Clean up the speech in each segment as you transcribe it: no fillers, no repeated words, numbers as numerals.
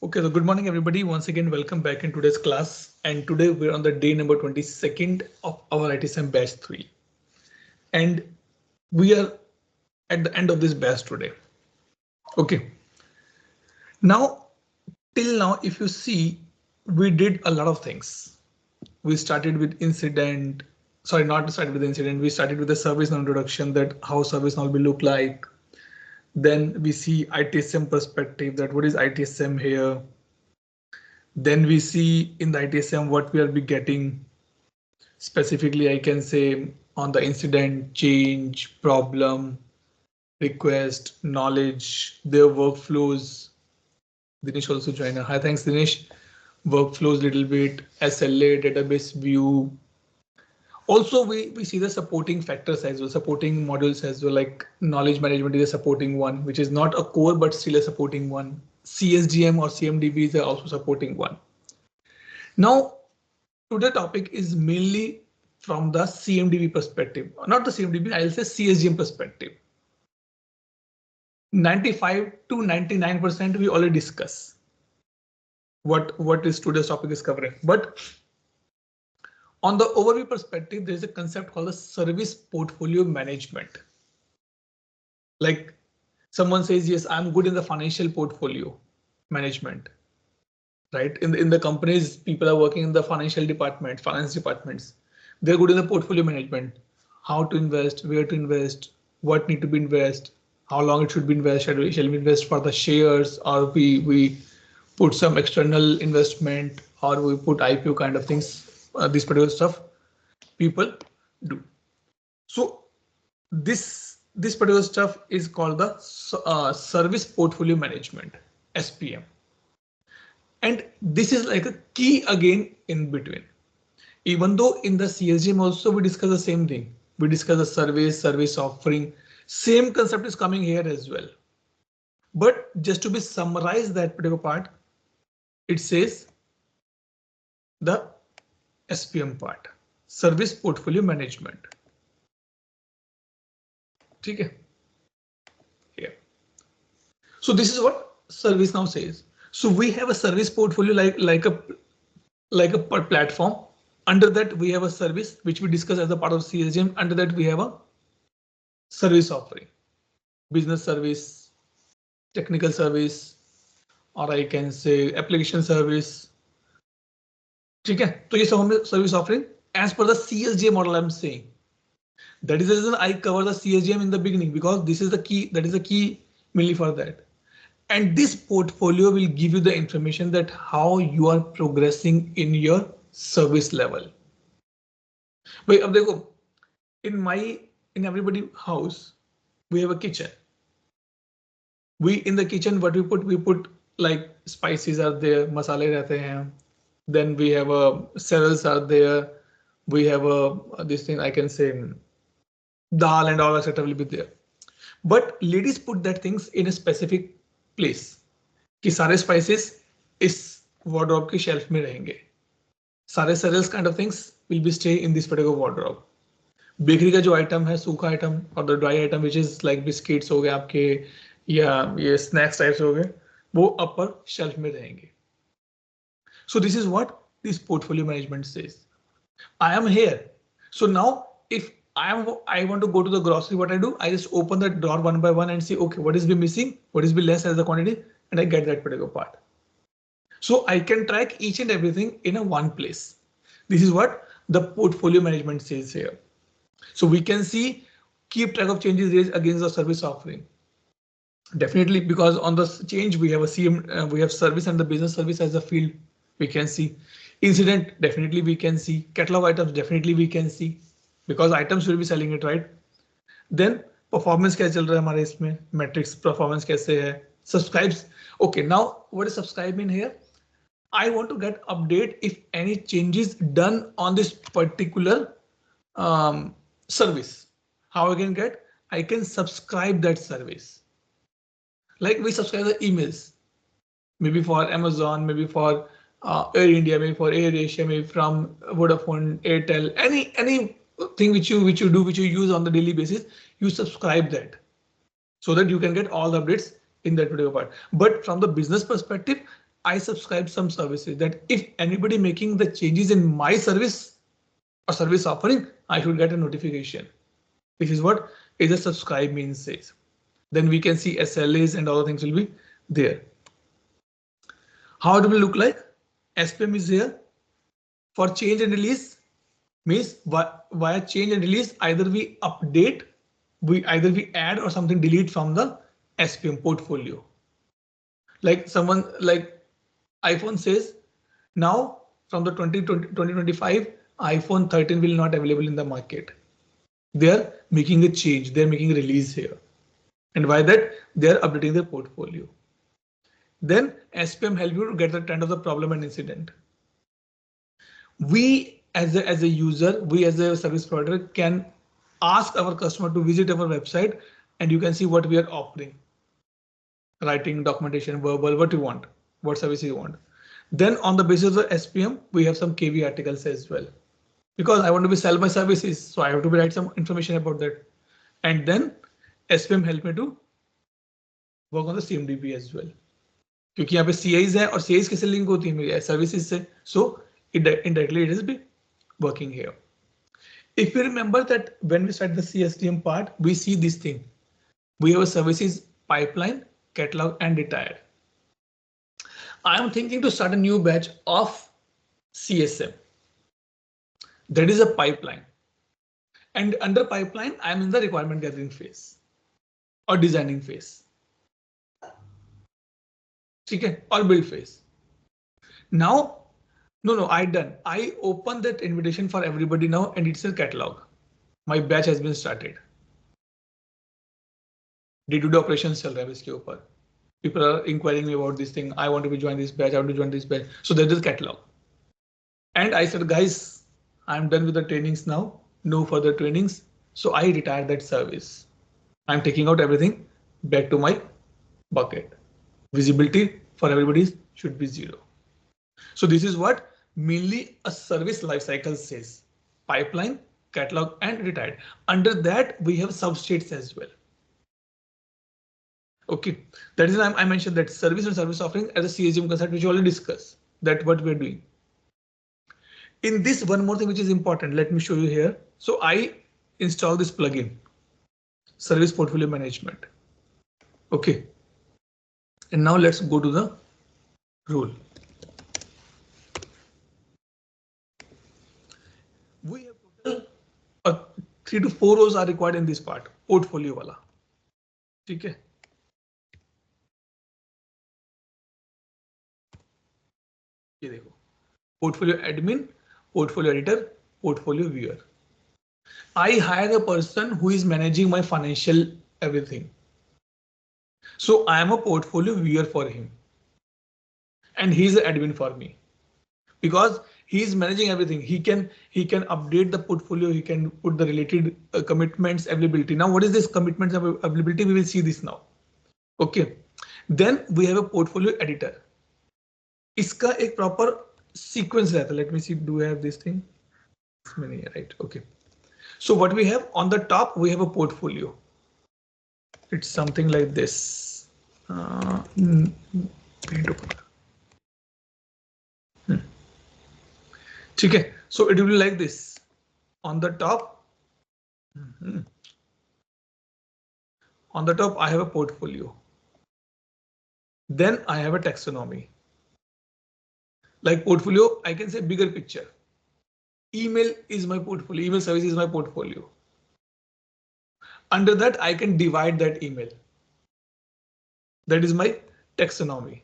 Okay, so good morning, everybody. Once again, welcome back in today's class. And today we're on the day number 22nd of our ITSM batch 3. And we are at the end of this batch today. Okay. Now, till now, if you see, we did a lot of things. We started with incident. Sorry, not started with incident. We started with the service now introduction, that how service now will look like. Then we see ITSM perspective, that what is ITSM here. Then we see in the ITSM what we are be getting. Specifically, I can say on the incident, change, problem, request, knowledge, their workflows. Dinesh also joined. Hi, thanks Dinesh. Workflows little bit, SLA, database view. Also, we see the supporting factors as well, supporting modules as well, like knowledge management is a supporting one, which is not a core, but still a supporting one. CSGM or CMDBs are also supporting one. Now, today's topic is mainly from the CMDB perspective, not the CMDB, I'll say CSGM perspective. 95 to 99% we already discuss what is today's topic is covering. But on the overview perspective, there is a concept called the service portfolio management. Like someone says, yes, I'm good in the financial portfolio management. Right? In the companies, people are working in the financial department, finance departments. They're good in the portfolio management, how to invest, where to invest, what need to be invested, how long it should be invested, shall we invest for the shares, or we put some external investment, or we put IPO kind of things, this particular stuff people do. So this particular stuff is called the service portfolio management, SPM. And this is like a key again in between. Even though in the CSGM also we discuss the same thing. We discuss the service offering. Same concept is coming here as well. But just to be summarized that particular part, it says the SPM part, service portfolio management. Okay. Here. So this is what service now says. So we have a service portfolio like a platform. Under that we have a service which we discuss as a part of CSGM. Under that we have a service offering, business service, technical service, or I can say application service. Okay, so this is service offering as per the CSGM model. I'm saying that is the reason I cover the CSGM in the beginning, because this is the key. That is the key mainly for that. And this portfolio will give you the information that how you are progressing in your service level. Wait, ab dekho, in everybody house, we have a kitchen. In the kitchen, what we put like spices are there, masale rehte hain. Then we have cereals are there. We have this thing I can say dal and all etc. will be there. But ladies put that things in a specific place कि सारे spices इस wardrobe की shelf में रहेंगे. सारे cereals kind of things will be stay in this particular wardrobe. Bakery का जो item है, सूखा आइटम और the dry item which is like biscuits हो गए आपके या ये स्नैक्स टाइप्स हो गए, वो अपर शेल्फ में रहेंगे. So this is what this portfolio management says. I am here. So now if I want to go to the grocery, what I do, I just open the drawer one by one and see, okay, what is be missing, what is be less as the quantity, and I get that particular part. So I can track each and everything in a one place. This is what the portfolio management says here. So we can see, keep track of changes raised against the service offering. Definitely, because on the change we have a CM, we have service and the business service as a field. We can see incident. Definitely we can see catalog items. Definitely we can see, because items will be selling it, right? Then performance कैसे चल रहा है हमारे इसमें, metrics performance कैसे है, subscribes. Okay, now what is subscribe mean here? I want to get update if any changes done on this particular service. How I can get? I can subscribe that service. Like we subscribe the emails, maybe for Amazon, maybe for Air India, maybe for Air Asia, maybe from Vodafone, Airtel, any thing which you use on the daily basis, you subscribe that so that you can get all the updates in that particular part. But from the business perspective, I subscribe some services that if anybody making the changes in my service or service offering, I should get a notification. This is what is a subscribe means says. Then we can see SLAs and other things will be there. How it will look like? SPM is here for change and release means via change and release either we update, we add or something delete from the SPM portfolio. Like someone like iPhone says now from the 2025 iPhone 13 will not available in the market. They are making a change, they're making a release here. And by that they are updating their portfolio. Then SPM help you to get the trend of the problem and incident. We as a user, we as a service provider can ask our customer to visit our website and you can see what we are offering. Writing, documentation, verbal, what you want, what service you want. Then on the basis of the SPM, we have some KV articles as well. Because I want to be sell my services, so I have to be write some information about that. And then SPM help me to work on the CMDB as well. क्योंकि यहाँ पे CIS है और CIS कैसे link होती है मेरी services से, so indirectly it is be working here. If you remember that when we start the CSTM part, we see this thing. We have a services pipeline, catalog and retired. I am thinking to start a new batch of CSM. That is a pipeline. And under pipeline, I am in the requirement gathering phase or designing phase. Okay, or build phase. Now, no, I done. I open that invitation for everybody now and it's a catalog. My batch has been started. Day-to-day operations चल रहा है इसके ऊपर. People are inquiring me about this thing. I want to be join this batch. I want to join this batch. So there is a catalog. And I said, guys, I'm done with the trainings now. No further trainings. So I retired that service. I'm taking out everything back to my bucket. Visibility for everybody should be 0. So this is what mainly a service lifecycle says. Pipeline, catalog and retired. Under that we have substates as well. Okay, that is why I mentioned that service and service offering as a CSM concept, which we already discussed. That what we're doing. In this, one more thing which is important. Let me show you here. So I install this plugin, Service Portfolio Management. Okay, and now let's go to the rule. We have total 3 to 4 rows are required in this part. Portfolio wala. Okay. ये देखो, portfolio admin, portfolio editor, portfolio viewer. I hire a person who is managing my financial everything. So I am a portfolio viewer for him. And he is an admin for me. Because he is managing everything. He can update the portfolio, he can put the related commitments, availability. Now what is this commitments availability? We will see this now. Okay. Then we have a portfolio editor. इसका एक proper sequence रहता है. Let me see, do I have this thing? Right, okay. So what we have on the top, we have a portfolio. It's something like this. Okay, so it will be like this. On the top, on the top, I have a portfolio. Then I have a taxonomy. Like portfolio, I can say bigger picture. Email is my portfolio. Email service is my portfolio. Under that, I can divide that email. That is my taxonomy.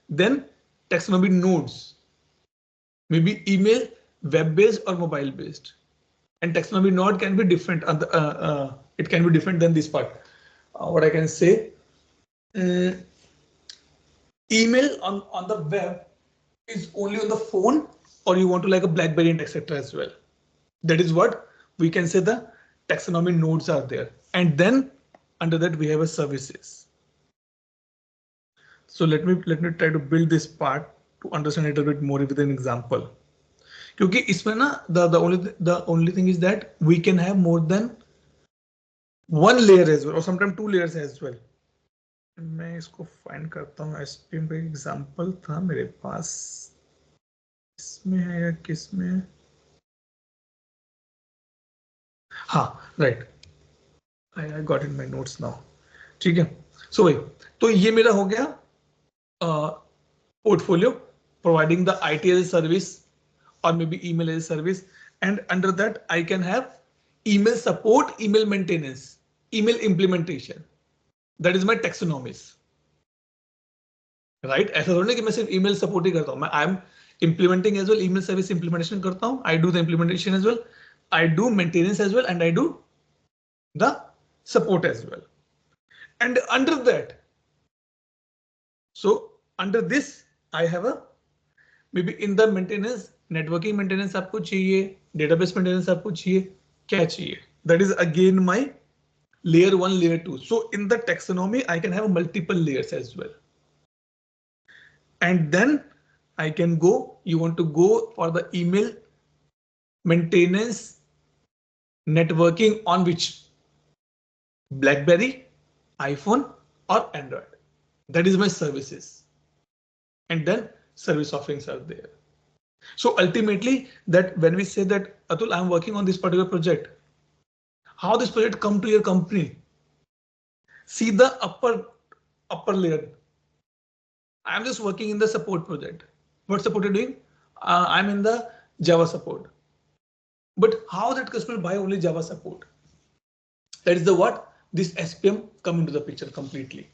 Then taxonomy nodes. Maybe email, web-based or mobile-based. And taxonomy node can be different. It can be different than this part. What I can say. Email on the web is only on the phone, or you want to like a BlackBerry and etc. as well. That is what we can say the taxonomy nodes are there. And then under that we have a services. So let me try to build this part to understand it a bit more with an example. Because इसमें ना the only thing is that we can have more than one layer as well, or sometimes 2 layers as well. मैं इसको find करता हूँ, SPM का example था मेरे पास, इसमें है या किस में है? हाँ right, I got in my notes now. ठीक है, सो भाई तो ये मेरा हो गया portfolio, providing the IT as a service or maybe email as a service, and under that I can have email support, email maintenance, email implementation. That is my taxonomies. Right ऐसा थोड़ा नहीं कि मैं सिर्फ ईमेल सपोर्ट ही करता हूँ, मैं I am implementing as well, email service implementation करता हूँ, I do the implementation as well, I do maintenance as well, and I do the support as well. And under that, so under this I have a maybe in the maintenance, networking maintenance आपको चाहिए, database maintenance आपको चाहिए, क्या चाहिए, that is again my layer 1 layer 2. So in the taxonomy I can have multiple layers as well. And then I can go, you want to go for the email maintenance networking on which? BlackBerry, iPhone or Android. That is my services. And then service offerings are there. So ultimately that when we say that Atul, I'm working on this particular project, how this project come to your company? See the upper layer. I'm just working in the support project. What support are you doing? I'm in the Java support. But how that customer buy only Java support? That is the what this SPM come into the picture completely.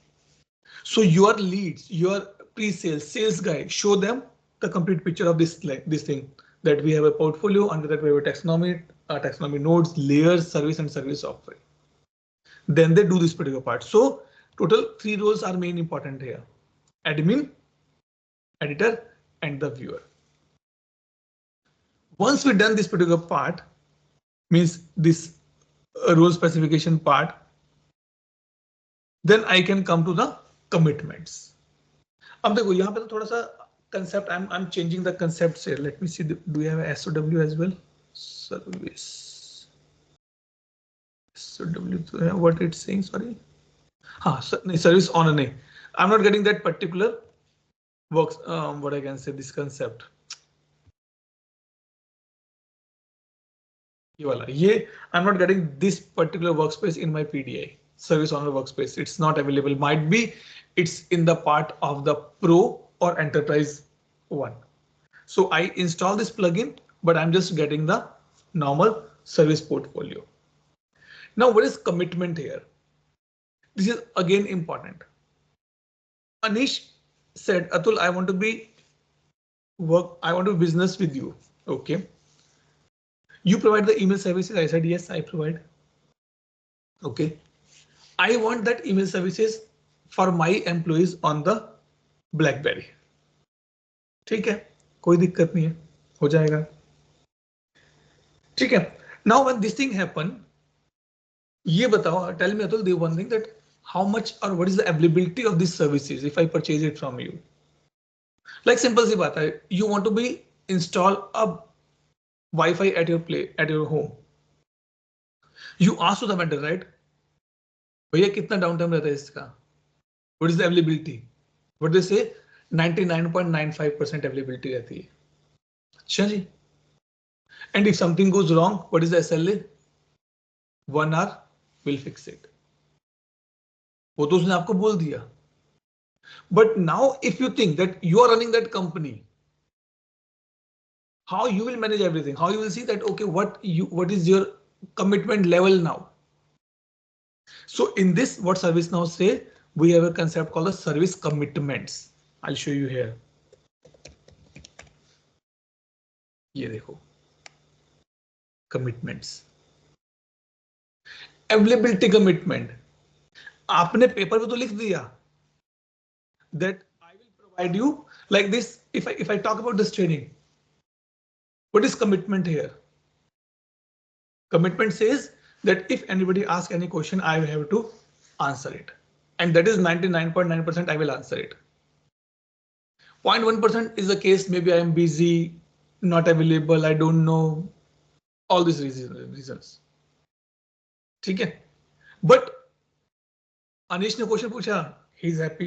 So your leads, your pre-sales, sales guy, show them the complete picture of this thing, that we have a portfolio, under that we have a taxonomy nodes, layers, service and service offering. Then they do this particular part. So total 3 roles are main important here: admin, editor, and the viewer. Once we done this particular part, means this role specification part, then I can come to the commitments. अब देखो यहाँ पे तो थोड़ा सा concept, I'm changing the concepts here. Let me see, do we have a SOW as well? Service. SOW, what it's saying, sorry. हाँ, service owner नहीं. I'm not getting that particular works, what I can say, this concept. ये वाला, ये I'm not getting this particular workspace in my PDI. Service owner workspace, it's not available. Might be it's in the part of the pro or enterprise one. So I install this plugin, but I'm just getting the normal service portfolio. Now what is commitment here? This is again important. Anish said, Atul, I want to business with you. Okay. You provide the email services. I said, yes, I provide. Okay. I want that email services for my employees on the BlackBerry. ठीक है, कोई दिक्कत नहीं है, हो जाएगा. ठीक है. Now when this thing happen, ये बताओ, tell me Atul, the one thing, that how much or what is the availability of these services if I purchase it from you? Like simple सी बात है, you want to be install a Wi-Fi at your home. You ask to the vendor, right? भैया कितना down time रहता है इसका? What is the availability? What they say? 99.95% availability रहती है. अच्छा जी. And if something goes wrong, what is the SLA? 1 hour, we'll fix it. वो तो उसने आपको बोल दिया. But now if you think that you are running that company, how you will manage everything? How you will see that, okay, what is your commitment level now? So in this, what ServiceNow say, we have a concept called the service commitments. I'll show you here. ये देखो, commitments. Availability commitment. आपने paper पे तो लिख दिया that I will provide you like this. If I talk about this training, what is commitment here? Commitment says that if anybody asks any question, I have to answer it, and that is 99.9% I will answer it. 0.1% is the case, maybe I am busy, not available, I don't know, all these reasons. ठीक है. But Anish ने question पूछा, he is happy.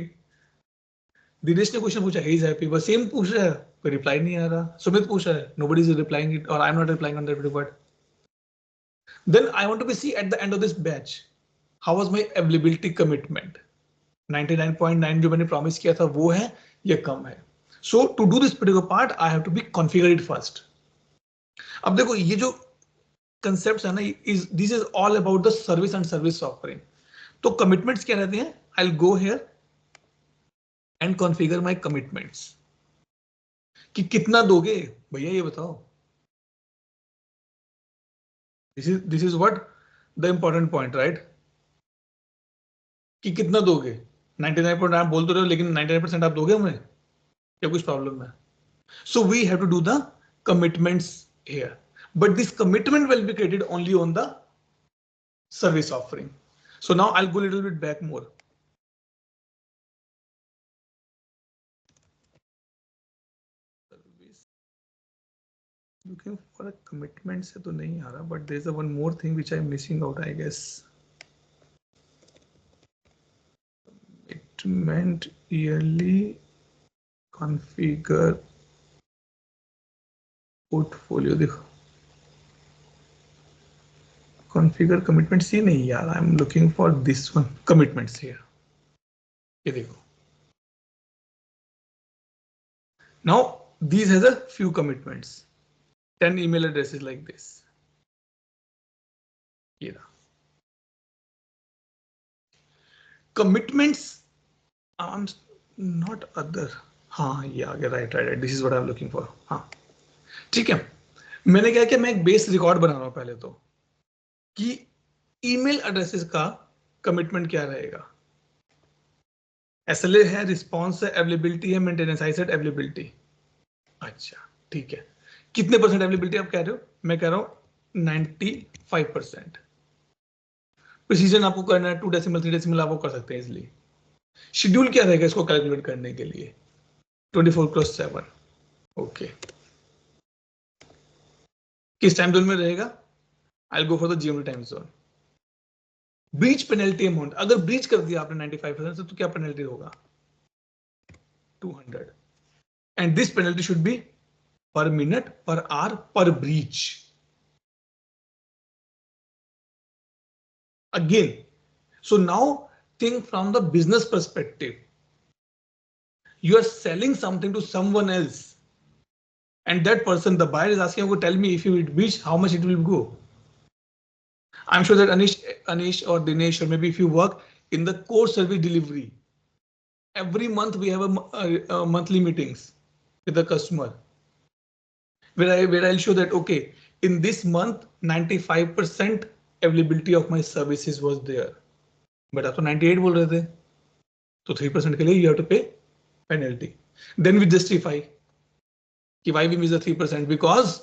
Dinesh ने question पूछा, he is happy, बस same पूछ रहा है, कोई रिप्लाई नहीं आ रहा। सुमित पूछ रहा है, नोबडी इज रिप्लाइंग इट और I am not replying on that required. Then I want to be see at the end of this batch how was my availability commitment. 99.9 जो मैंने प्रॉमिस किया था वो है या कम है। So to do this particular part I have to be configure it first. अब देखो ये जो कंसेप्ट है ना, is this is all about the service and service offering. तो कमिटमेंट्स क्या रहते हैं? I will go here and configure my commitments कि कितना दोगे भैया ये बताओ। This is what the important point, right? कि कितना दोगे। 99% आप बोल तो रहे हो, लेकिन 99% आप दोगे हमें या कुछ प्रॉब्लम है? So we have to do the commitments here, but this commitment will be created only on the service offering. So now I'll go a little bit back more. Service. Looking for a commitment से तो नहीं आ रहा, but there's a one more thing which I'm missing out, I guess. Commitment yearly configure portfolio देखो। Configure commitments ये नहीं यार, I'm looking for this one, commitments here. ये देखो। Now these has a few commitments, 10 email addresses like this. ये रहा। Commitments are not other. हाँ ये आ गया, right, this is what I am looking for. हाँ ठीक है, मैंने क्या किया, मैं एक बेस रिकॉर्ड बना रहा हूं पहले तो कि ईमेल एड्रेसेस का कमिटमेंट क्या रहेगा। एसएलए है, रिस्पॉन्स है, अवेलेबिलिटी है, मेंटेनेंस, आई सेड अवेलेबिलिटी। अच्छा ठीक है, कितने परसेंट अवेलेबिलिटी आप कह रहे हो? मैं कह रहा हूं 95%। प्रिसीजन आपको करना है 2 डेसिमल 3 डेसिमल, आप वो कर सकते हैं इजिली। शेड्यूल क्या रहेगा इसको कैलकुलेट करने के लिए? 24/7। ओके, किस टाइम जोन में रहेगा? आई will go for the GMT time zone. Breach penalty amount, अगर ब्रीच कर दिया आपने 95% से तो क्या पेनल्टी होगा? 200। And this penalty should be per minute, per hour, per breach. Again, so now think from the business perspective. You are selling something to someone else, and that person, the buyer, is asking you to tell me if you breach, how much it will go. I'm sure that Anish or Dinesh, or maybe if you work in the core service delivery, every month we have a monthly meetings with the customer. Where I'll show that, okay, in this month 95% availability of my services was there, but आप तो 98 बोल रहे थे, तो 3% के लिए you have to pay penalty. Then we justify कि why we miss the 3%, because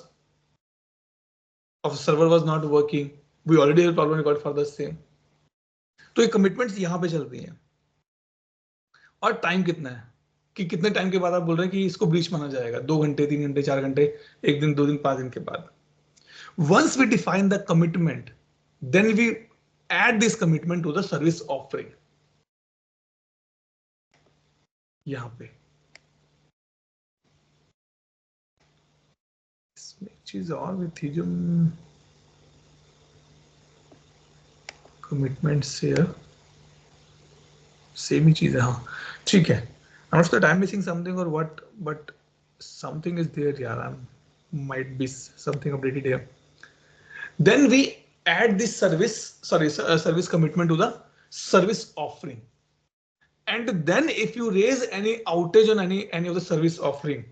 of server was not working, we already have a problem record for the same. तो ये कमिटमेंट्स यहाँ पे चल रही हैं। और टाइम कितना है कि कितने टाइम के बाद आप बोल रहे हैं कि इसको ब्रीच माना जाएगा? 2 घंटे, 3 घंटे, 4 घंटे, 1 दिन, 2 दिन, 5 दिन के बाद। Once we define the commitment, then we add this commitment to the service offering. यहां पे इसमें एक चीज और भी थी जो कमिटमेंट से सेम ही चीज है। हाँ ठीक है, I'm not sure that I'm missing something or what, but something is there. Yeah, might be something updated here. Then we add this service commitment to the service offering. And then if you raise any outage on any of the service offering,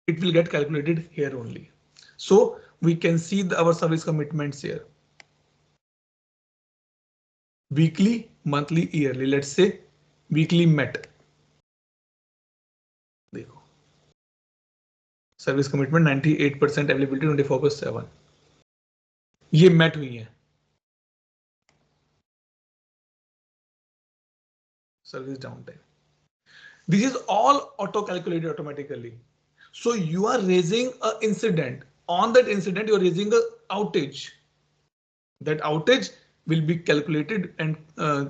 it will get calculated here only. So we can see our service commitments here. Weekly, monthly, yearly. Let's say weekly met. देखो, service commitment 98% availability 24/7, ये met हुई है। Service downtime. This is all auto calculated automatically. So you are raising an incident. On that incident, you are raising an outage. That outage will be calculated and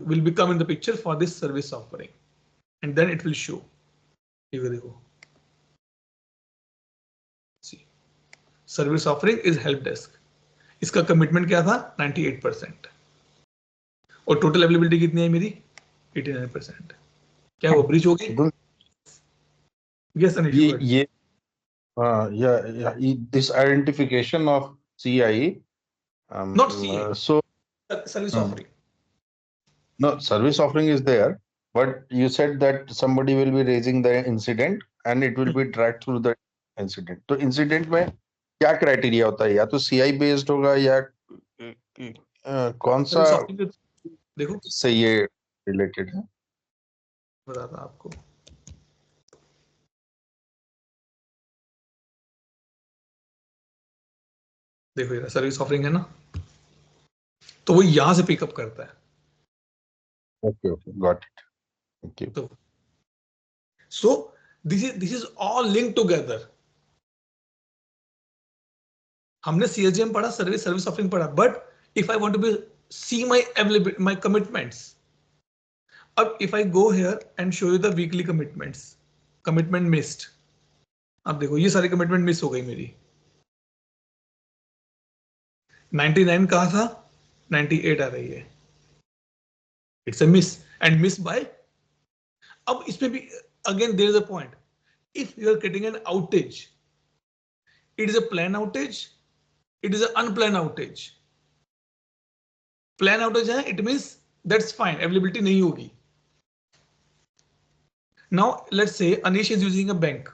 will become in the picture for this service offering, and then it will show. See, service offering is help desk. इसका commitment क्या था 98% और total availability कितनी है मेरी 89%. क्या वो breach हो गई? Yes, Anish. This identification of CI. Not CI. So service offering. No, service offering is there, but you said that somebody will be raising the incident and it will be tracked through the incident. तो incident में क्या criteria होता है? या तो CI based होगा या कौन सा देखो से ये related है? बताता आपको. देखो ये सर्विस ऑफरिंग है ना, तो वो यहां से पिकअप करता है. Okay, got it. Thank you. So this is all linked together. हमने CSGM पढ़ा, सर्विस ऑफरिंग पढ़ा, but if I want to see my availability, my commitments. अब if I go here and show you the weekly commitments, commitment missed. अब देखो ये सारी commitment miss हो गई मेरी. 99 कहा था, 98 आ रही है. It's a miss and miss by. अब इसमें भी again there is a point. If you are getting an outage, it is a plan outage, it is a unplan outage. Plan outage है, it means that's fine, availability नहीं होगी. Now let's say Anish is using a bank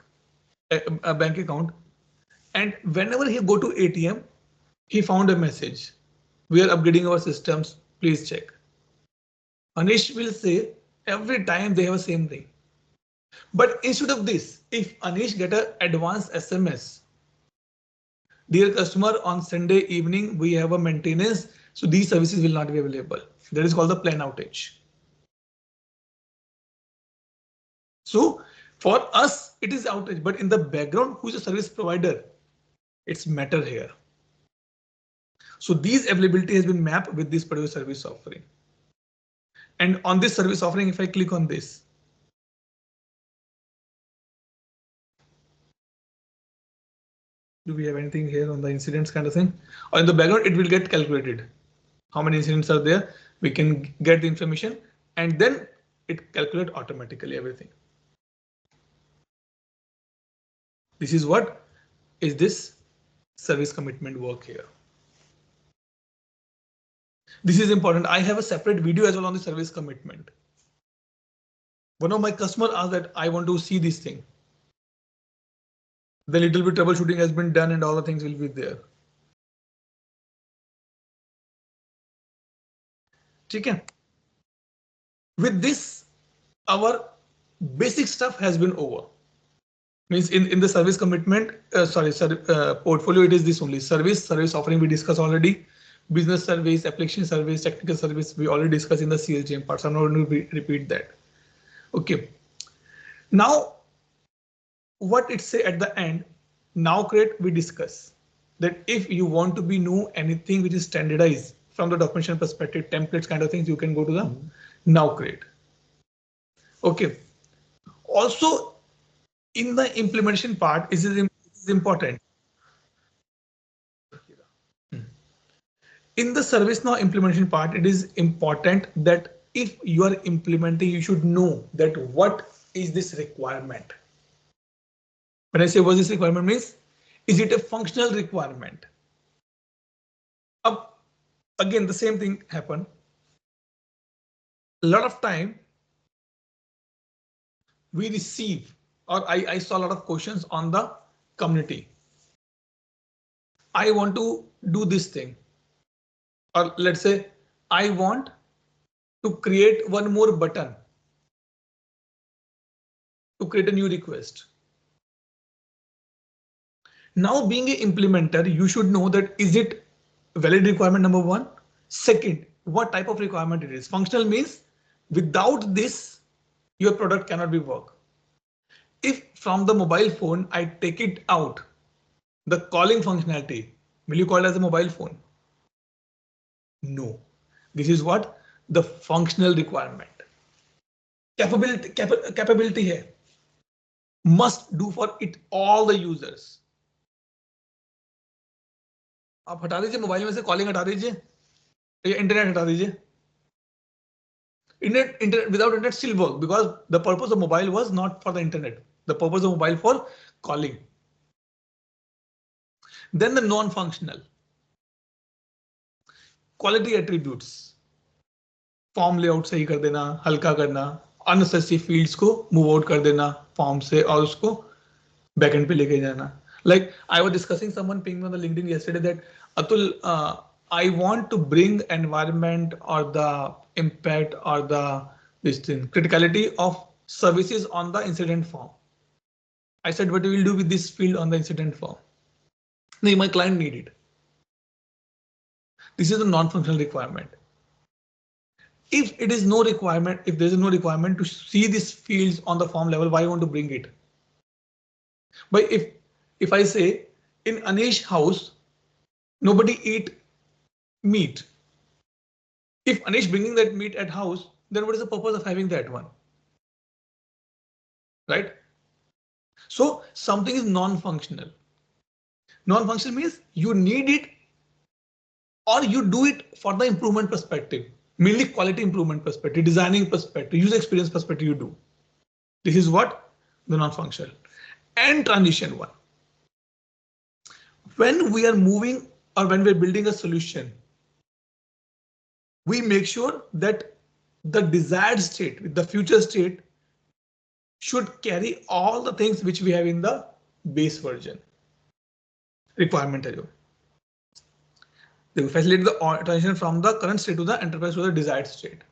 account, and whenever he go to ATM, he found a message, we are upgrading our systems, please check. Anish will say every time they have the same thing. But instead of this, if Anish get an advance SMS, dear customer, on Sunday evening we have a maintenance, so these services will not be available. That is called the plan outage. So for us it is outage, but in the background who is the service provider, it's matter here. So these availability has been mapped with this particular service offering. And on this service offering, if I click on this, do we have anything here on the incidents kind of thing? Or in the background, it will get calculated. How many incidents are there? We can get the information and then it calculates automatically everything. This is what is this service commitment work here. This is important. I have a separate video as well on the service commitment. One of my customers asked that I want to see this thing. The little bit troubleshooting has been done and all the things will be there. Okay. With this, our basic stuff has been over. Means in the service commitment, portfolio, it is this only. Service offering we discussed already. Business service, application service, technical service, we already discussed in the CSGM part, so I'm not going to repeat that. Okay. Now, what it say at the end, now create, we discuss that if you want to be know anything which is standardized from the documentation perspective, templates kind of things, you can go to the now create. Okay. Also, in the implementation part, is important. In the ServiceNow implementation part, it is important that if you are implementing, you should know that what is this requirement. When I say what this requirement means, is it a functional requirement? Again, the same thing happened. A lot of time we receive, or I saw a lot of questions on the community. I want to do this thing. Or let's say I want to create one more button to create a new request. Now being an implementer, you should know that is it valid requirement number one. Second, what type of requirement it is. Functional means without this, your product cannot be work. If from the mobile phone, I take it out, the calling functionality, will you call it as a mobile phone? No. This is what the functional requirement. Capability है. Must do for it all the users. आप हटा दीजिए mobile में से calling हटा दीजिए, internet हटा दीजिए. Internet without internet still work because the purpose of mobile was not for the internet. The purpose of mobile for calling. Then the non-functional. Quality attributes. Form layout सही कर देना, हल्का करना, अननेसेसरी फील्ड्स को move out कर देना form से और उसको बैकएंड पे लेके जाना. Like I was discussing someone pinged me on the LinkedIn yesterday that Atul, I want to bring environment or the impact or the this thing criticality of services on the incident form. I said, what we will do with this field on the incident form? No, my client need it. This is a non-functional requirement. If it is no requirement, if there is no requirement to see these fields on the form level, why I want to bring it? But if I say in Anish house, nobody eat meat. If Anish bringing that meat at house, then what is the purpose of having that one? Right? So something is non-functional. Non-functional means you need it or you do it for the improvement perspective, mainly quality improvement perspective, designing perspective, user experience perspective you do. This is what the non-functional. And transition one. When we are moving or when we're building a solution, we make sure that the desired state, the future state, should carry all the things which we have in the base version. Requirement है जो. They will facilitate the transition from the current state to the enterprise to the desired state.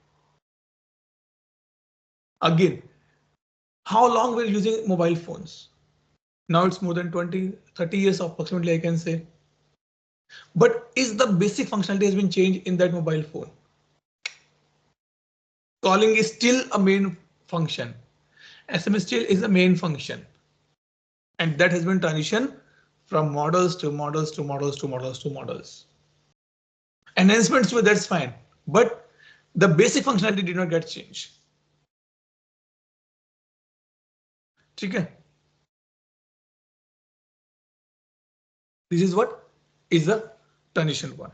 Again, how long we're using mobile phones? Now it's more than 20-30 years approximately, I can say. But is the basic functionality has been changed in that mobile phone? Calling is still a main function. SMS still is a main function. And that has been transitioned from models to models to models to models to models. Enhancements, that's fine. But the basic functionality did not get changed. Okay. This is what is the transition one.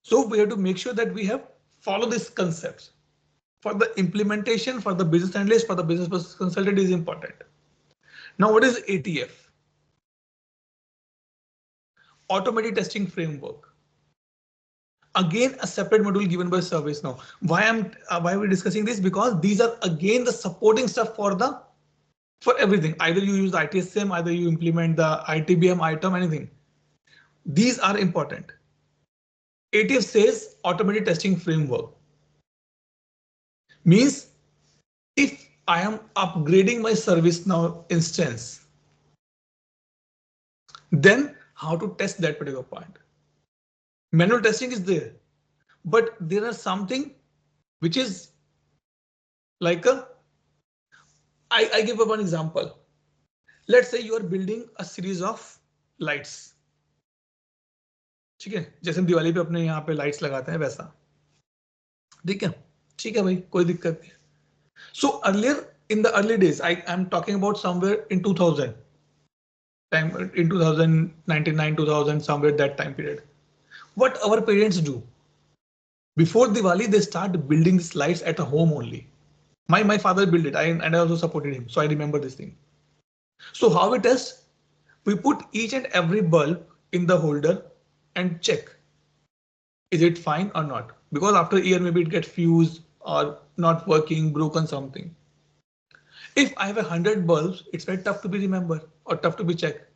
So we have to make sure that we have follow these concepts. For the implementation, for the business analyst, for the business process consultant is important. Now, what is ATF? Automated testing framework. Again, a separate module given by ServiceNow. Why are we discussing this? Because these are again the supporting stuff for everything. Either you use ITSM, either you implement the ITBM item, anything. These are important. ATF says automated testing framework. Means if I am upgrading my ServiceNow instance, then how to test that particular point? Manual testing is there, but there are something which is like I give one example. Let's say you are building a series of lights. ठीक है, जैसे हम दिवाली पे अपने यहाँ पे lights लगाते हैं वैसा. ठीक है भाई, कोई दिक्कत नहीं. So earlier in the early days, I'm talking about somewhere in 2000, in 2099, 2000, somewhere that time period. What our parents do before Diwali, they start building these lights at a home only. My father built it, and I also supported him, so I remember this thing. So how we test? We put each and every bulb in the holder and check, is it fine or not? Because after a year, maybe it gets fused or not working, broken something. If I have 100 bulbs, it's very tough to be remembered or tough to be checked.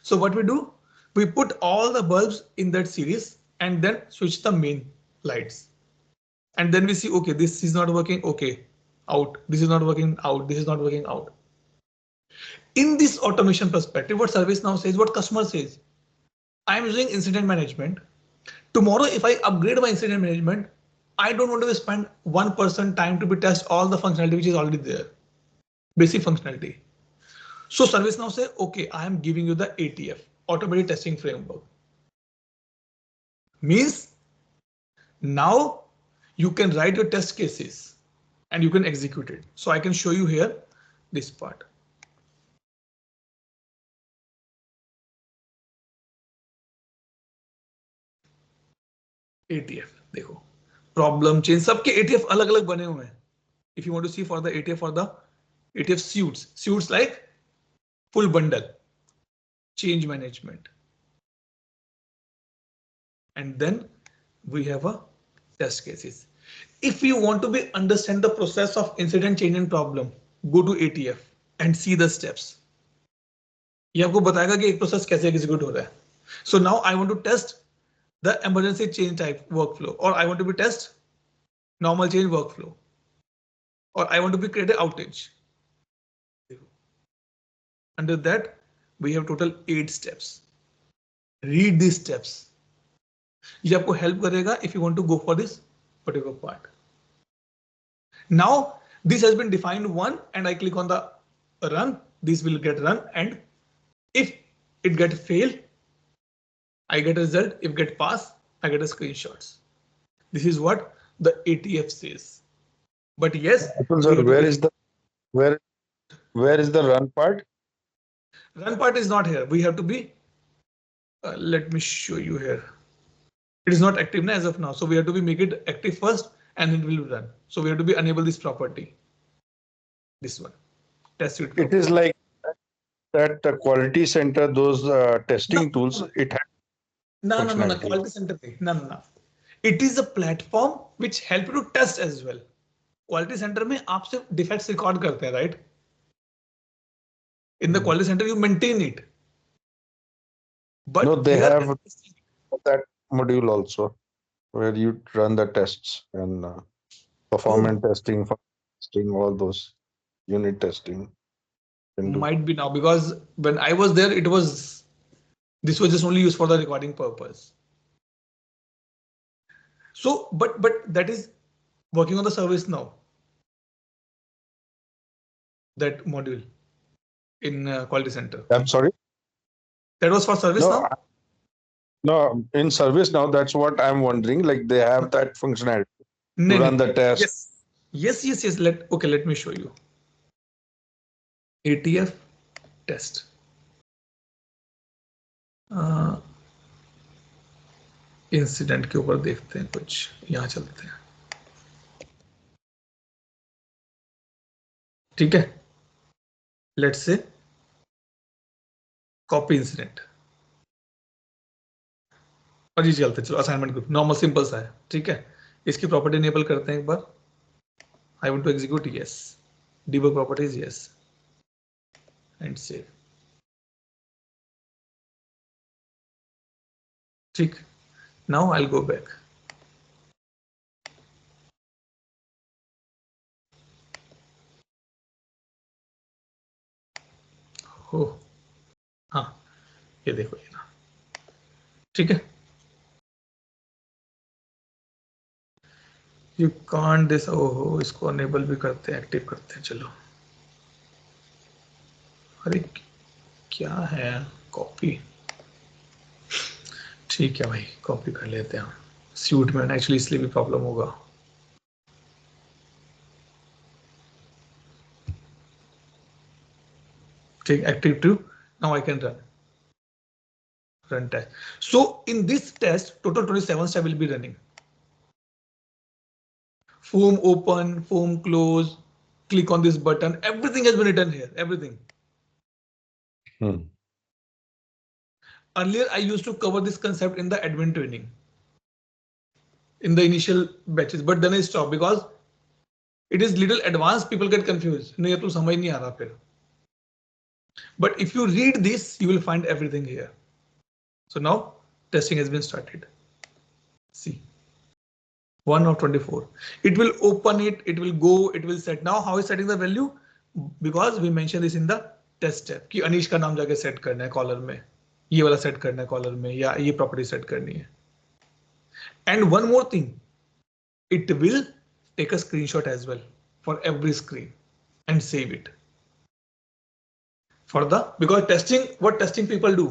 So what we do, we put all the bulbs in that series and then switch the main lights. And then we see, okay, this is not working, okay, out. This is not working, out. This is not working, out. In this automation perspective, what ServiceNow says, what customer says, I'm using incident management. Tomorrow, if I upgrade my incident management, I don't want to spend 1% time to be test all the functionality which is already there. Basic functionality. So ServiceNow say, okay, I am giving you the ATF, automated testing framework. Means now you can write your test cases and you can execute it. So I can show you here this part. ATF देखो problem chain सबके ATF अलग अलग बने हुए हैं. If you want to see for the ATF or the ATF suits like full bundle, change management, and then we have a test cases. If you want to be understand the process of incident change and problem, go to ATF and see the steps. ये आपको बताएगा कि एक process कैसे execute हो रहा है. So now I want to test the emergency change type workflow, or I want to be test normal change workflow, or I want to be create an outage. Under that, we have total 8 steps. Read these steps. ये आपको help करेगा if you want to go for this particular part. Now this has been defined one, and I click on the run. This will get run, and if it get fail, I get a result. If get pass, I get a screenshots. This is what the ATF says. But yes, Sir, where is the run part? Run part is not here. We have to be. Let me show you here. It is not active as of now, so we have to be make it active first, and it will run. So we have to be enable this property. This one, test it. It is like that quality center, those testing tools. It has no, quality center. No. It is a platform which help you to test as well. Quality center में आप सिर्फ defects record करते हैं, right? In the quality center, you maintain it. But no, they have that module also where you run the tests and performance testing, all those unit testing. Might be now, because when I was there, this was just only used for the recording purpose. So, but that is working on the service now. That module in quality center. I'm sorry. That was for service now. No, in service now. That's what I'm wondering. Like they have that functionality to run the test. Yes. Let me show you. ATF test. Incident के ऊपर देखते हैं कुछ. यहां चलते हैं. ठीक है. Let's say copy incident. और ये चलते चलो असाइनमेंट ग्रुप नॉर्मल सिंपल सा है. ठीक है. इसकी प्रॉपर्टी इनेबल करते हैं एक बार. I want to execute yes. Debug properties yes and save. ठीक. Now I'll go back. हो हाँ ये देखो ये ना. ठीक है. You can't this. ओहो इसको अनेबल भी करते हैं, एक्टिव करते हैं. चलो अरे क्या है कॉपी. ठीक है भाई कॉपी कर लेते हैं. सूट में एक्चुअली इसलिए भी प्रॉब्लम होगा. ठीक. Active two. Now I can run test. So in this test total 27 steps will be running. Form open, form close, click on this button. Everything has been written here. Everything. Earlier I used to cover this concept in the admin training in the initial batches, but then I stopped because it is little advanced. People get confused. नहीं ये तो समझ नहीं आ रहा फिर. But if you read this, you will find everything here. So now testing has been started. See, 1 of 24. It will open it. It will go. It will set. Now how is setting the value? Because we mentioned this in the test step कि अनीश का नाम जाके set करना है collar में. ये वाला set करना है कॉलर में या ये प्रॉपर्टी सेट करनी है. And one more thing, it will take a screenshot as well for every screen and save it for the because testing what testing people do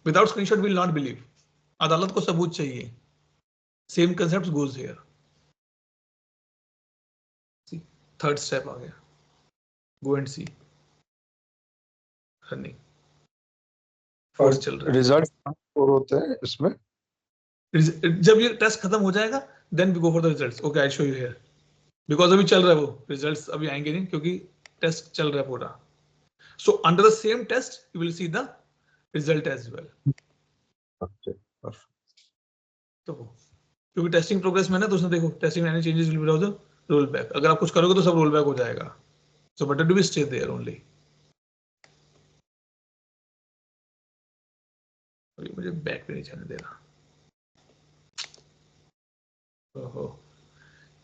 without screenshot will not believe. अदालत को सबूत चाहिए. Same concept goes here. See, third step आ गया. Go and see. Running. First चल रहा है. Result और होते हैं इसमें. जब ये टेस्ट खत्म हो जाएगा, then we go for the results. Okay, I'll show you here. Because अभी चल रहा है वो, results अभी आएंगे नहीं क्योंकि टेस्ट चल रहा है पूरा. So under the same test, you will see the result as well. Okay, perfect. तो क्योंकि टेस्टिंग प्रोग्रेस में ना, तो उसने देखो testing any changes will be browser roll back. अगर आप कुछ करोगे तो सब रोल बैक हो जाएगा. So better to be stay there only. अभी मुझे बैक पे नहीं जाने दे रहा. ओहो,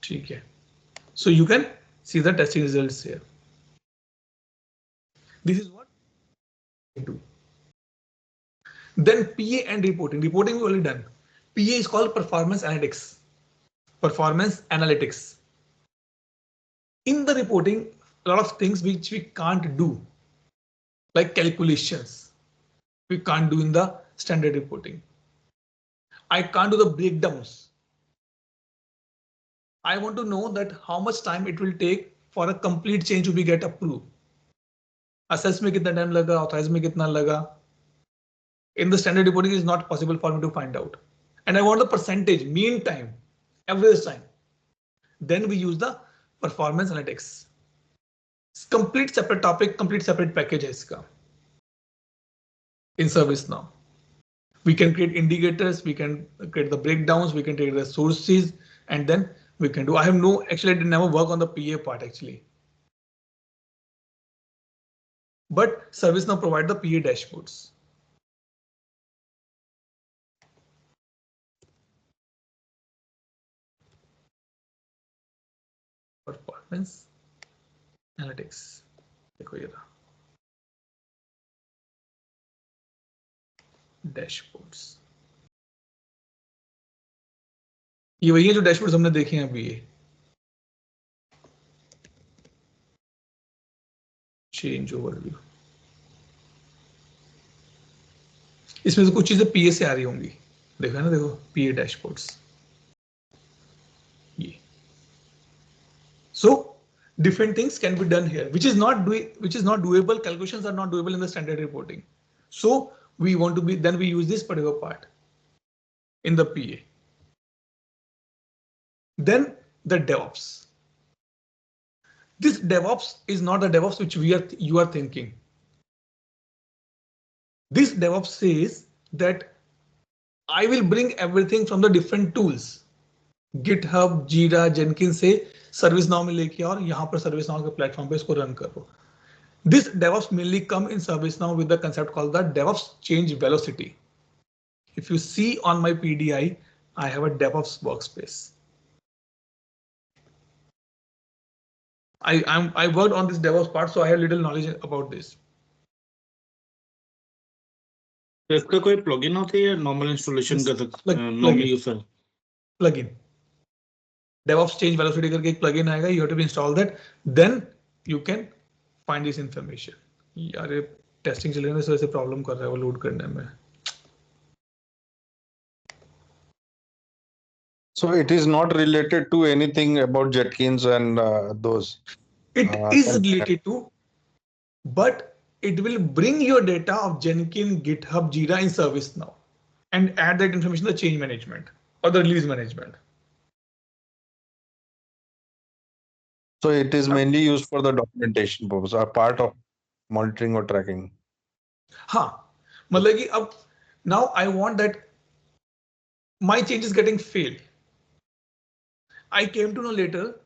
ठीक है. So you can see the testing results here. This is what we do. Then PA and reporting. Reporting we already done. PA is called performance analytics. Performance analytics. In the reporting, a lot of things which we can't do, like calculations, we can't do in the standard reporting. I can't do the breakdowns. I want to know that how much time it will take for a complete change to be get approved. Assess में कितना time लगा, authorize में कितना लगा. In the standard reporting, it is not possible for me to find out. And I want the percentage, mean time, average time. Then we use the performance analytics. It's complete separate topic, complete separate package है इसका. In ServiceNow, we can create indicators, we can create the breakdowns, we can create the sources, and then we can do. I have no, actually I did never work on the PA part actually. But ServiceNow provide the PA dashboards. Performance analytics. देखो ये रहा. Dashboards. ये वही है जो dashboards हमने देखे हैं अभी. ये चेंज ओवरव्यू. इसमें से कुछ चीजें पीए से आ रही होंगी. देखो ना, देखो पीए डैशबोर्ड्स. ये so different things can be done here, which is not doable. Calculations are not doable in the standard reporting. So we want to be, then we use this particular part in the PA. Then the DevOps. This DevOps is not the DevOps which you are thinking. This DevOps says that I will bring everything from the different tools. GitHub, Jira, Jenkins से ServiceNow में लेके और यहाँ पर ServiceNow के platform पे इसको run करो. This DevOps mainly come in ServiceNow with the concept called the DevOps change velocity. If you see on my PDI, I have a DevOps workspace. I worked on this DevOps part, so I have little knowledge about this. इसका कोई plugin होती है normal installation का? Normal user plugin DevOps change velocity करके एक plugin आएगा. You have to install that. Then you can find this information. यार ये टेस्टिंग चल रही है, इस वजह से प्रॉब्लम कर रहा है वो लोड करने में. So it is not related to anything about Jenkins and those. It is related to, but it will bring your data of Jenkins, GitHub, Jira in ServiceNow and add that information to the change management or the release management. So it is mainly used for the documentation purpose, a part of monitoring or tracking. हाँ, मतलब कि अब now I want that my change is getting failed. I came to know later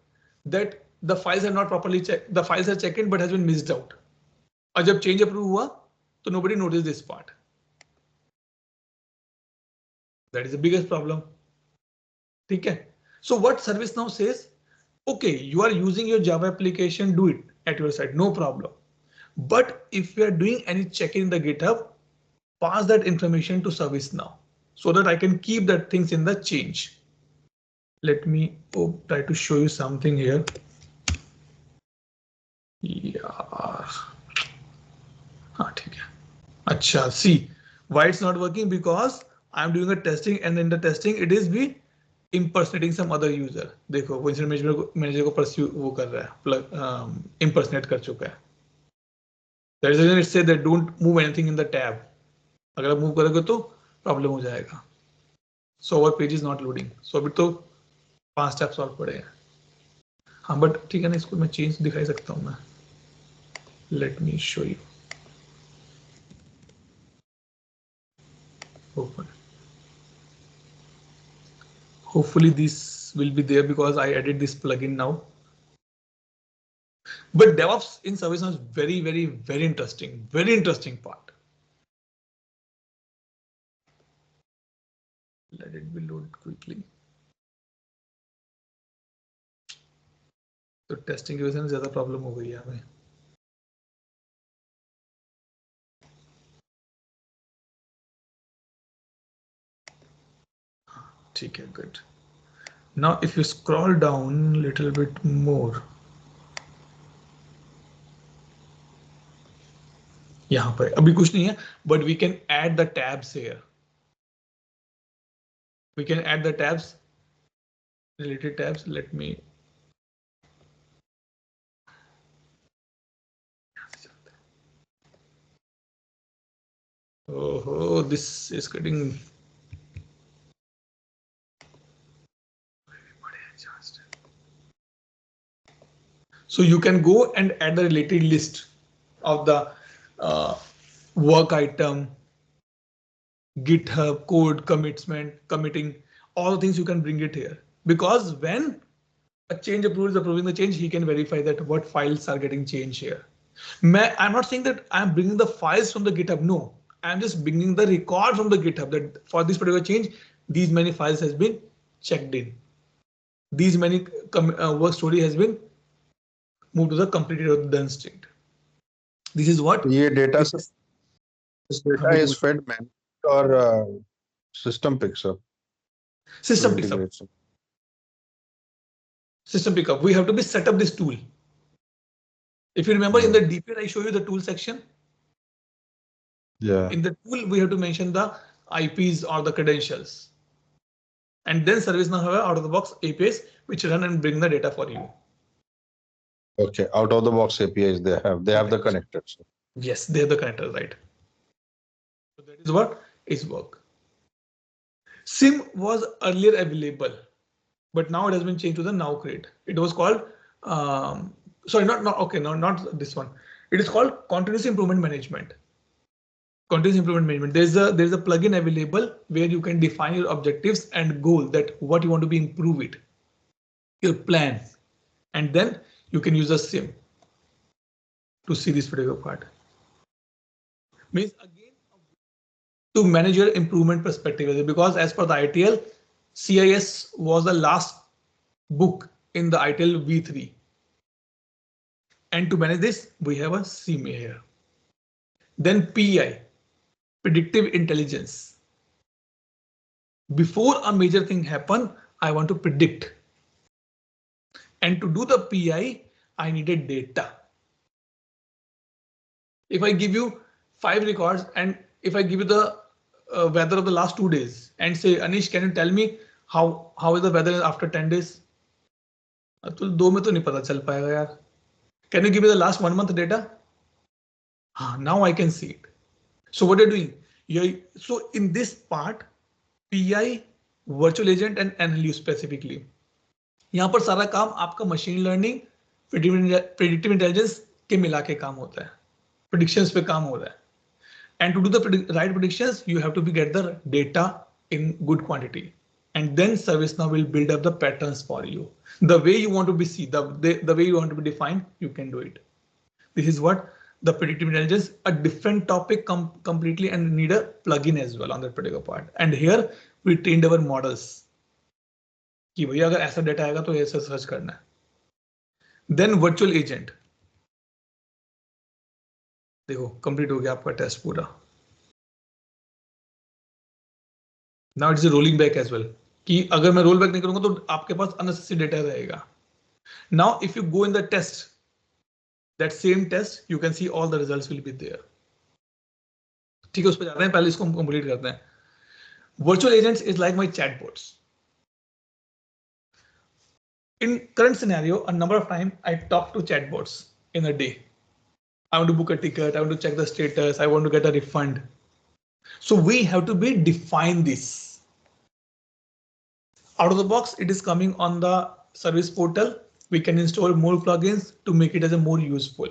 that the files are not properly checked. The files are checked in but has been missed out. और जब change approve हुआ तो nobody noticed this part. That is the biggest problem. ठीक है? So what ServiceNow says, okay, you are using your Java application, do it at your side, no problem. But if you are doing any check in the GitHub, pass that information to ServiceNow so that I can keep that things in the change. Let me try to show you something here. Yeah. ठीक है. अच्छा, see why it's not working, because I'm doing a testing and in the testing it is be impersonating some other user. देखो वो incident manager को pursue वो कर रहा है, impersonate कर चुका है. That is the reason it says that don't move anything in the tab. अगर आप मूव करोगे तो प्रॉब्लम हो जाएगा. So our page is not loading. So अभी तो 5 स्टेप्स और पड़े हैं. हाँ बट ठीक है ना, इसको मैं चेंज दिखा सकता हूँ मैं. Let me show you. Open. Hopefully this will be there because I added this plugin now. But DevOps in ServiceNow is very interesting. Very interesting part. Let it be loaded quickly. तो testing की वजह से ज्यादा problem हो गई है हमें. ठीक है, good. Now if you scroll down a little bit more, यहाँ पर अभी कुछ नहीं है, but we can add the tabs here. We can add the tabs, related tabs. Let me. Oh, this is getting. So you can go and add the related list of the work item, GitHub code committing, all the things you can bring it here, because when a change approver is approving the change, he can verify that what files are getting changed here. I'm not saying that I'm bringing the files from the GitHub. No, I'm just bringing the record from the GitHub that for this particular change, these many files has been checked in. These many work story has been moved to the completed or done state. This is what. ये data is fed man or system picks up. System picks up. System pickup. We have to be set up this tool. If you remember in the DPR, I show you the tool section. Yeah. In the tool, we have to mention the IPs or the credentials. And then ServiceNow have out of the box APIs which run and bring the data for you. Okay, out of the box APIs they have the connectors. Yes, they have the connectors, right? So that is what is work. SIM was earlier available, but now it has been changed to the now create. It was called sorry, not this one. It is called continuous improvement management. Continuous improvement management. There's a plugin available where you can define your objectives and goal, that what you want to be improve it, your plan, and then you can use a SIM to see this particular part. Means again to manage your improvement perspective, because as per the ITL, CIS was the last book in the ITL v3. And to manage this, we have a SIM here. Then PI, predictive intelligence. Before a major thing happen, I want to predict. And to do the PI, I needed data. If I give you 5 records and if I give you the weather of the last 2 days and say, Anish, can you tell me how is the weather after 10 days? तो 2 में तो नहीं पता चल पाएगा यार. Can you give me the last 1 month data? Now I can see it. So what you're doing? So in this part, PI, virtual agent and NLU specifically. यहाँ पर सारा काम आपका machine learning, predictive intelligence के मिला के काम होता है. Predictions पे काम हो रहा है. And to do the right predictions, you have to get the data in good quantity. And then ServiceNow will build up the patterns for you. The way you want to be seen, the way you want to be defined, you can do it. This is what the predictive intelligence, a different topic completely, and need a plugin as well on that particular part. And here we trained our models. कि भैया अगर ऐसा data आएगा तो ऐसा search करना है. Then virtual agent. देखो कंप्लीट हो गया आपका टेस्ट पूरा. Now it is a rolling back as well. कि अगर मैं रोल बैक नहीं करूंगा तो आपके पास unnecessary डेटा रहेगा. Now if you go in the test, that same test, you can see all the results will be there. ठीक है, उस पर जा रहे हैं, पहले इसको हम कंप्लीट करते हैं. Virtual agents is like my chatbots. in current scenario, a number of times I talk to chatbots in a day. I want to book a ticket. I want to check the status. I want to get a refund. So we have to define this. Out of the box, it is coming on the service portal. We can install more plugins to make it as a more useful.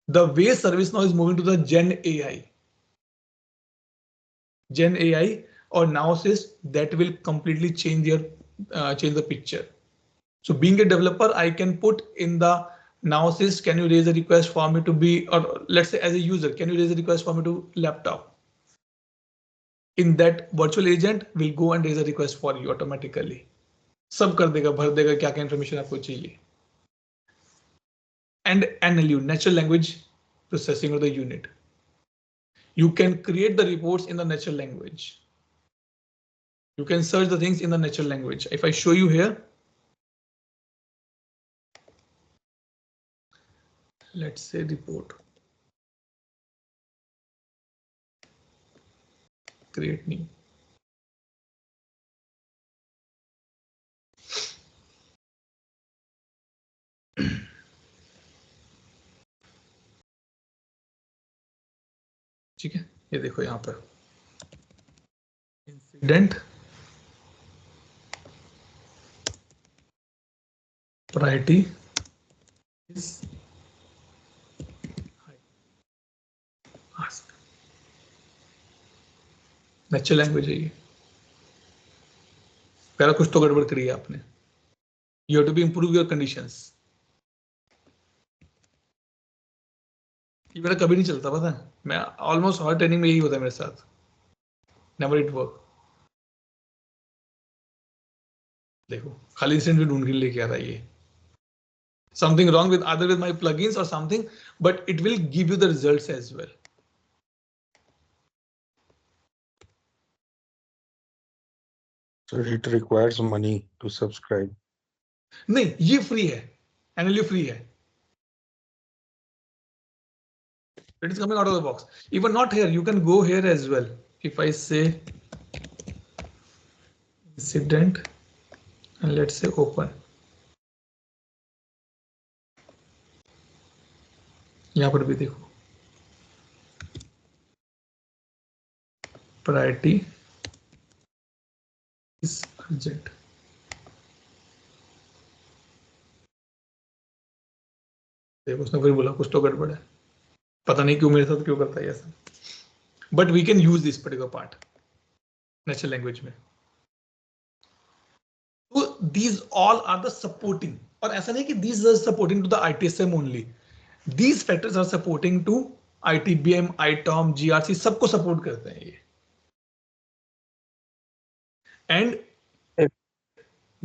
The way ServiceNow is moving to the Gen AI or Now Assist, that will completely change the picture. So being a developer, I can put in the Now Assist, can you raise a request for me to be, or let's say as a user, can you raise a request for me to laptop? In that virtual agent will go and raise a request for you automatically. सब कर देगा, भर देगा क्या क्या information आपको चाहिए. And NLU, natural language processing of the unit. You can create the reports in the natural language. You can search the things in the natural language. If I show you here, let's say report. Create new. ठीक है, ये देखो यहाँ पर incident priority is ask. Natural language है ये. पहला कुछ तो गड़बड़ करी है आपने. You have to be improve your conditions. ये मेरा कभी नहीं चलता, पता है. मैं ऑलमोस्ट हर ट्रेनिंग में यही होता है मेरे साथ. Never it work. देखो खाली इंसिडेंट भी ढूंढ के लेके आ रहा है ये. Something wrong with either with my plugins or something, but it will give you the results as well. So it requires money to subscribe. नहीं, ये फ्री है. NLU फ्री है. It is coming out of the box. Even not here, you can go here as well. If I say incident and let's say open. यहाँ पर भी देखो. Priority is urgent. देखो उसने फिर बोला कुछ तो गड़बड़ है. पता नहीं क्यों मेरे साथ क्यों करता है ऐसा. But we can use this particular part natural language में. So these all are the supporting. और ऐसा नहीं कि these are supporting to the ITSM only. These factors are supporting to ITBM, ITOM, GRC, सबको support करते हैं ये. And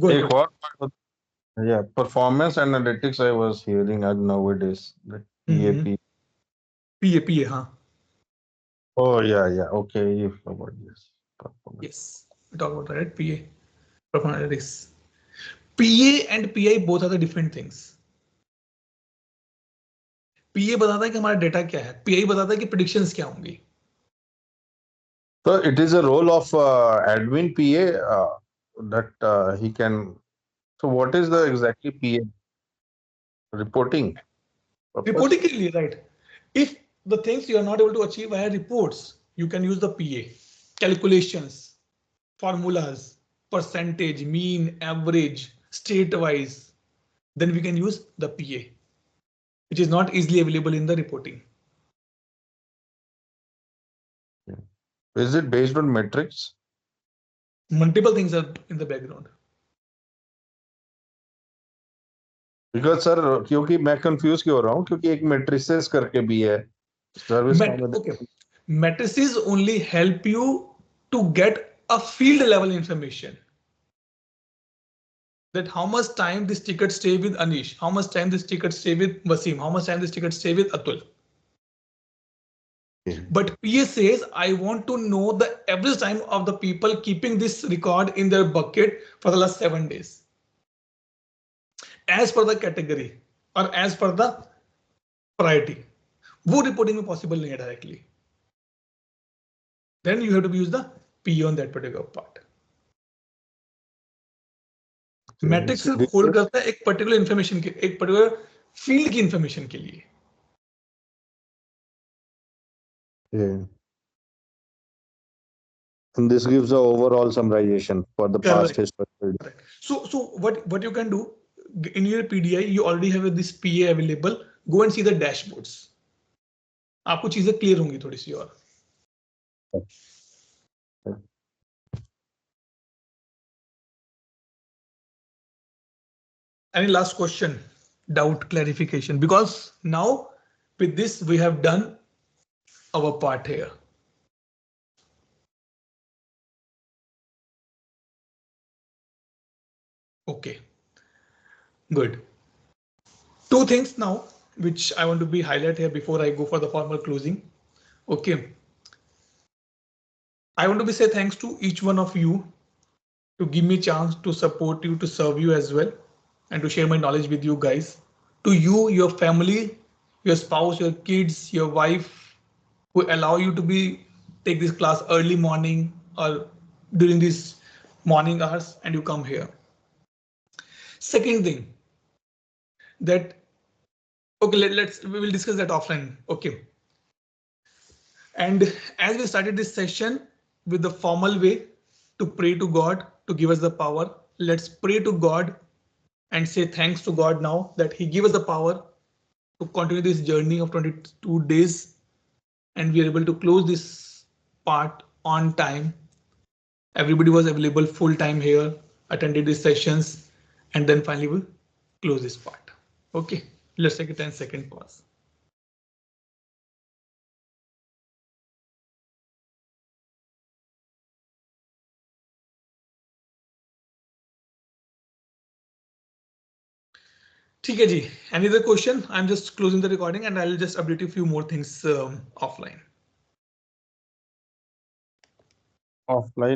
go ahead. Yeah, performance analytics I was hearing nowadays. That PAP. PA, हाँ. Oh yeah. Okay, you forgot this. Yes, we talk about that, right? PA, performance analytics. PA and PI both are the different things. PA बताता है कि हमारा data क्या है. PI बताता है कि predictions क्या होंगी. So it is a role of admin PA that he can. So what is the exactly PA? Reporting. Purpose? Reporting के लिए, right? If the things you are not able to achieve via reports, you can use the PA. Calculations, formulas, percentage, mean, average, state-wise. Then we can use the PA, which is not easily available in the reporting. Is it based on metrics? Multiple things are in the background. Because sir, क्योंकि मैं confused क्यों हो रहा हूँ क्योंकि एक matrices करके भी है service. Okay, matrices only help you to get a field level information. That how much time this ticket stay with Anish, how much time this ticket stay with Wasim, how much time this ticket stay with Atul. But PA says, I want to know the average time of the people keeping this record in their bucket for the last 7 days. As per the category or as per the priority. वो reporting में possible नहीं है directly. Then you have to use the PA on that particular part. Matrix सिर्फ hold करता है एक particular information के, एक पर्टिकुलर फील्ड की इंफॉर्मेशन के लिए. And this gives the overall summarization for the past history. So what you can do in your PDI, you already have this PA available. Go and see the dashboards. आपको चीजें clear होंगी थोड़ी सी और. Any last question, doubt, clarification? Because now with this we have done our part here. Okay, good. Two things now which I want to be highlight here before I go for the formal closing. Okay, I want to be say thanks to each one of you to give me a chance to support you, to serve you as well, and to share my knowledge with you guys. To you, your family, your spouse, your kids, your wife, who allow you to take this class early morning or during these morning hours, and you come here. Second thing, that okay, we will discuss that offline. Okay. And as we started this session with the formal way to pray to God to give us the power, let's pray to God and say thanks to God now that He gave us the power to continue this journey of 22 days, and we are able to close this part on time. Everybody was available full time here, attended these sessions, and then finally we'll close this part. Okay, let's take a 10-second pause. ठीक है जी. Any other question? I'm just closing the recording and I'll just update you a few more things offline. Offline.